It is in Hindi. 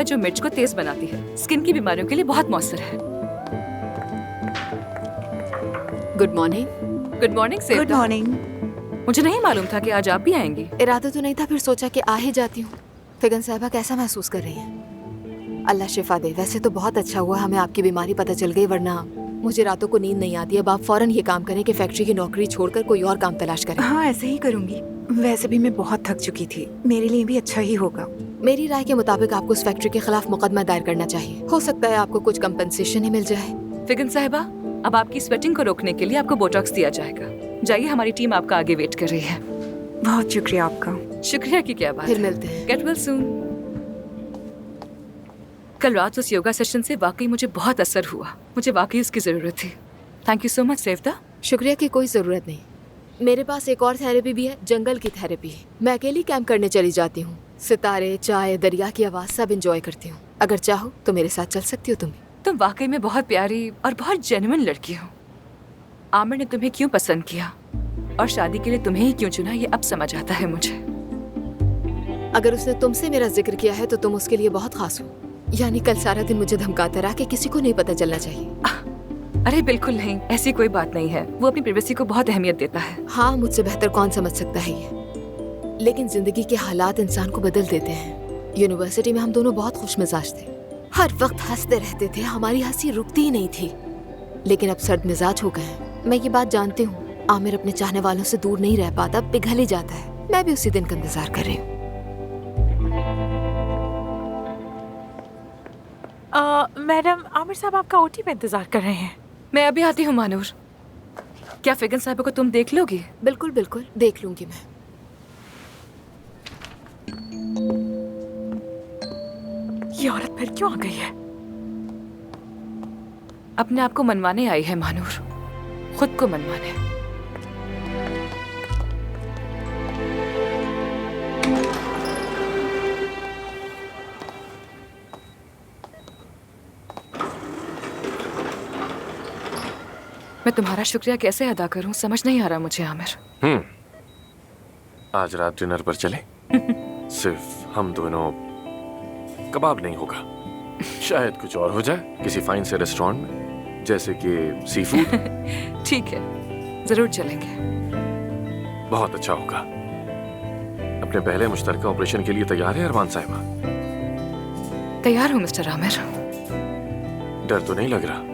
जो मिर्च को तेज बनाती है, स्किन की बीमारियों के लिए बहुत मौसर है। Good morning. Good morning good Sevata. Morning. मुझे नहीं मालूम था कि आज आप भी आएंगी। इरादा तो नहीं था, फिर सोचा कि आ ही जाती हूँ। फिगन साहिबा कैसा महसूस कर रही हैं? अल्लाह शिफा दे। वैसे तो बहुत अच्छा हुआ हमें आपकी बीमारी पता चल गई, वरना मुझे रातों को नींद नहीं आती। अब आप फौरन ये काम करें कि फैक्ट्री की नौकरी छोड़कर कोई और काम तलाश करें। हाँ, ऐसे ही करूंगी। वैसे भी मैं बहुत थक चुकी थी, मेरे लिए भी अच्छा ही होगा। मेरी राय के मुताबिक आपको उस फैक्ट्री के खिलाफ मुकदमा दायर करना चाहिए। हो सकता है आपको कुछ कंपनसेशन ही मिल जाए। फिगन साहिबा, अब आपकी स्वेटिंग को रोकने के लिए आपको बोटॉक्स दिया जाएगा। जाइए, हमारी टीम आपका आगे वेट कर रही है। बहुत शुक्रिया आपका। शुक्रिया की क्या बात फिर है। मिलते हैं। Get well soon. कल रात उस योगा सेशन से वाकई मुझे बहुत असर हुआ। मुझे वाकई उसकी जरूरत थी। Thank you so much Sevata. शुक्रिया की कोई जरूरत नहीं। मेरे पास एक और थेरेपी भी है, जंगल की थेरेपी। मैं अकेली कैंप करने चली जाती हूँ। सितारे, चाय, दरिया की आवाज सब एंजॉय करती हूँ। अगर चाहो तो मेरे साथ चल सकती हो तुम भी। तुम वाकई में बहुत प्यारी और बहुत जेन्युइन लड़की हो। आमिर ने तुम्हें क्यों पसंद किया और शादी के लिए तुम्हें ही क्यों चुना, ये अब समझ आता है मुझे। अगर उसने तुमसे मेरा जिक्र किया है तो तुम उसके लिए बहुत खास हो। यानी कल सारा दिन मुझे धमकाता रहा कि किसी को नहीं पता चलना चाहिए। अरे बिल्कुल नहीं, ऐसी कोई बात नहीं है। वो अपनी प्राइवेसी को बहुत अहमियत देता है। हाँ, मुझसे बेहतर कौन समझ सकता है ये। लेकिन जिंदगी के हालात इंसान को बदल देते हैं। यूनिवर्सिटी में हम दोनों बहुत खुशमिजाज थे, हर वक्त हंसते रहते थे, हमारी हंसी रुकती ही नहीं थी। लेकिन अब सर्द मिजाज हो गए हैं। मैं ये बात जानती हूँ, आमिर अपने चाहने वालों से दूर नहीं रह पाता, पिघल ही जाता है। मैं भी उसी दिन का इंतजार कर रही हूँ। मैडम, आमिर साहब आपका ओटी पे इंतजार कर रहे हैं। मैं अभी आती हूँ मानूर। क्या फिगन साहिबा को तुम देख लोगी? बिल्कुल बिल्कुल, देख लूंगी मैं। ये औरत फिर क्यों आ गई है? अपने आप को मनवाने आई है मानूर, खुद को मनवाने। मैं तुम्हारा शुक्रिया कैसे अदा करूं, समझ नहीं आ रहा मुझे आमिर। आज रात डिनर पर चले? सिर्फ हम दोनों। कबाब नहीं होगा, शायद कुछ और हो जाए, किसी फाइन से रेस्टोरेंट में, जैसे कि सी फूड। ठीक है, जरूर चलेंगे। बहुत अच्छा होगा। अपने पहले मुश्तरका ऑपरेशन के लिए तैयार है अरमान साहिबा? तैयार हूँ मिस्टर आमिर। डर तो नहीं लग रहा?